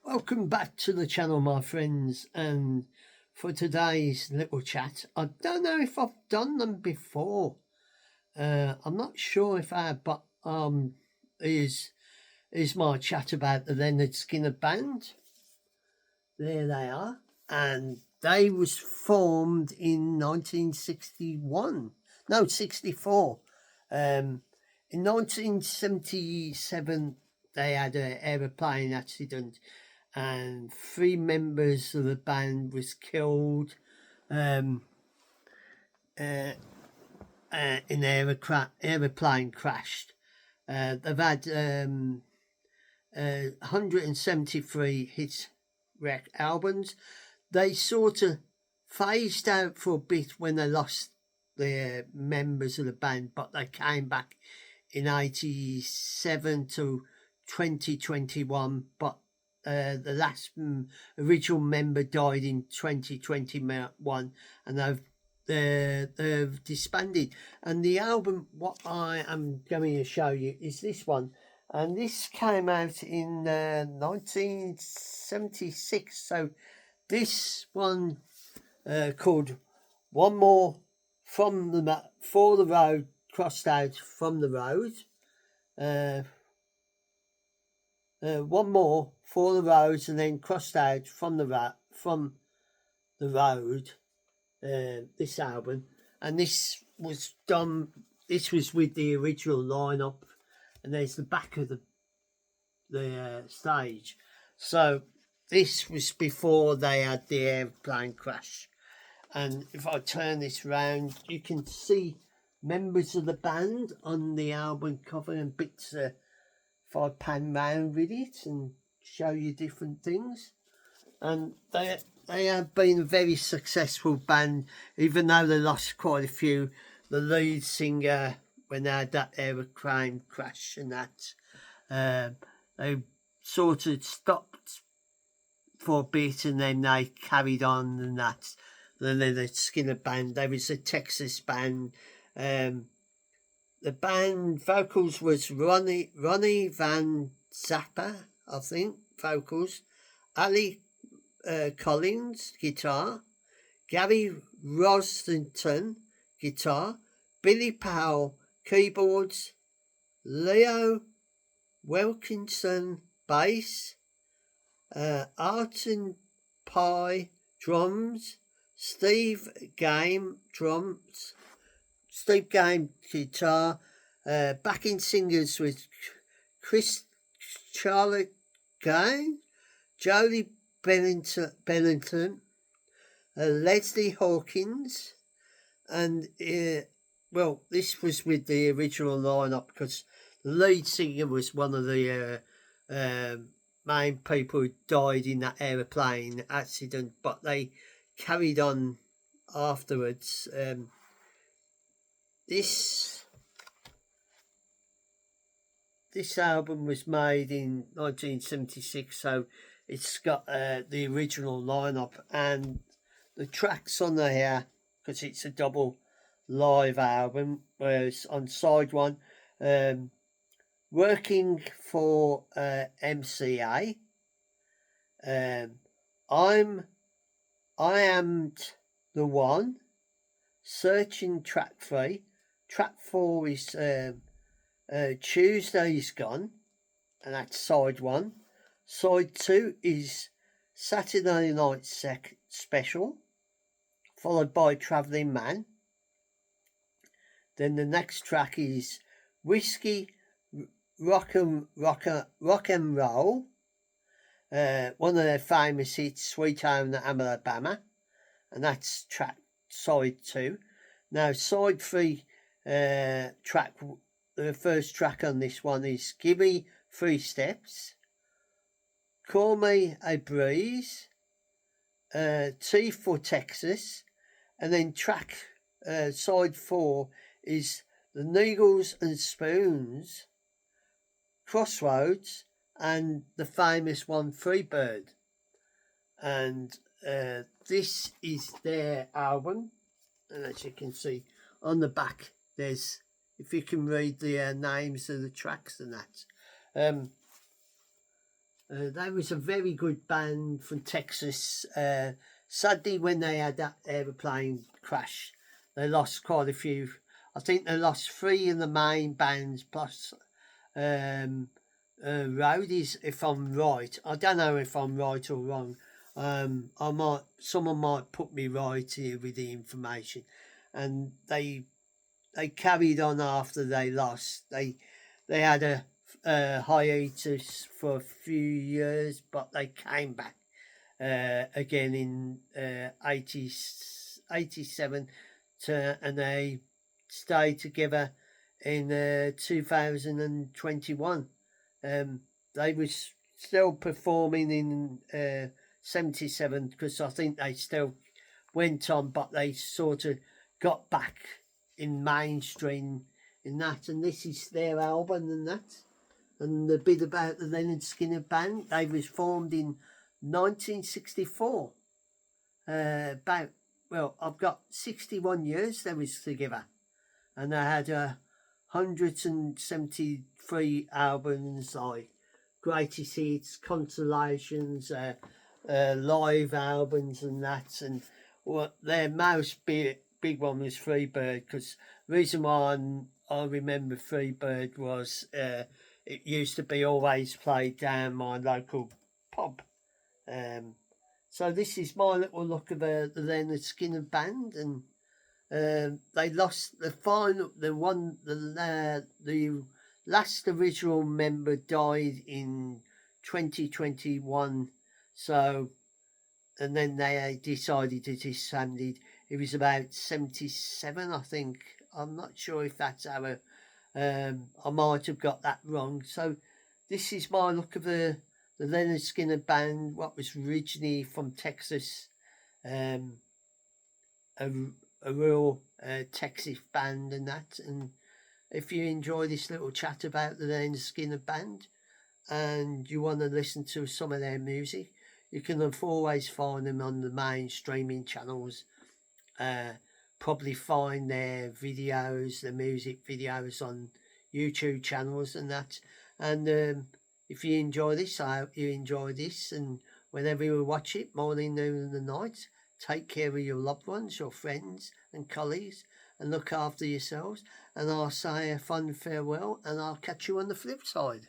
Welcome back to the channel, my friends, and for today's little chat, I don't know if I've done them before. I'm not sure if I have, but is my chat about the Lynyrd Skynyrd band. There they are, and they was formed in 1961. No, 64. In 1977, they had an aeroplane accident, and 3 members of the band was killed in aeroplane crashed. They've had 173 hit albums. They sort of phased out for a bit when they lost the members of the band, but they came back in 87 to 2021, but the last original member died in 2021, and they've disbanded. And the album what I am going to show you is this one, and this came out in 1976. So this one called One More from for the Road, crossed out from the road. One more for the roads, and then crossed out from the road. This album, and this was done. This was with the original lineup, and there's the back of the stage. So this was before they had the airplane crash. And if I turn this round, you can see members of the band on the album cover and bits. If I pan round with it and show you different things, and they have been a very successful band, even though they lost quite a few. The lead singer, when they had that aeroplane crash and that, they sort of stopped for a bit, and then they carried on, and that's the Lynyrd Skynyrd band. They was a Texas band. The band vocals was Ronnie Van Zappa, I think, vocals. Ali Collins, guitar. Gary Rosington, guitar. Billy Powell, keyboards. Leo Wilkinson, bass. Arton Pye, drums. Steve Game, drums. Steve Game, guitar. Backing singers with Charlotte Gay, Jolie Bennington, Leslie Hawkins, and well, this was with the original lineup because the lead singer was one of the main people who died in that aeroplane accident, but they carried on afterwards. This album was made in 1976, so it's got the original lineup, and the tracks on there, because it's a double live album, whereas on side one, Working for MCA, I Am the One, Searching, track 3, track 4 is Tuesday's Gone, and that's side 1. Side 2 is Saturday Night Special, followed by Travelling Man. Then the next track is Whiskey Rock and Roll, one of their famous hits, Sweet Home Alabama, and that's track side 2. Now side 3 track, the first track on this one is Give Me 3 Steps, Call Me a Breeze, T for Texas, and then track side 4 is The Needles and Spoons, Crossroads, and the famous one Freebird. And this is their album, and as you can see on the back, there's, if you can read the names of the tracks and that. They was a very good band from Texas. Sadly, when they had that aeroplane crash, they lost quite a few. I think they lost 3 of the main bands plus roadies, if I'm right. I don't know if I'm right or wrong. Someone might put me right here with the information, and they carried on after they lost. They had a hiatus for a few years, but they came back again in 87 and they stayed together in 2021. They was still performing in 77 because I think they still went on, but they sort of got back in mainstream in that, and this is their album and that. And the bit about the Lynyrd Skynyrd band, they was formed in 1964. I've got 61 years they was together, and they had 173 albums like greatest hits, consolations, live albums and that. And their most big one was Freebird, because the reason why I remember Freebird was it used to be always played down my local pub. So this is my little look of the Lynyrd Skynyrd band, and they lost the last original member died in 2021. So, and then they decided to disband it. It was about 77, I think. I'm not sure if that's our. I might have got that wrong. So, this is my look of the Lynyrd Skynyrd band, what was originally from Texas, a real Texas band and that. And if you enjoy this little chat about the Lynyrd Skynyrd band and you want to listen to some of their music, you can always find them on the main streaming channels. Probably find their videos, the music videos on YouTube channels and that. And if you enjoy this, I hope you enjoy this. And whenever you watch it, morning, noon and night, take care of your loved ones, your friends and colleagues, and look after yourselves. And I'll say a fond farewell, and I'll catch you on the flip side.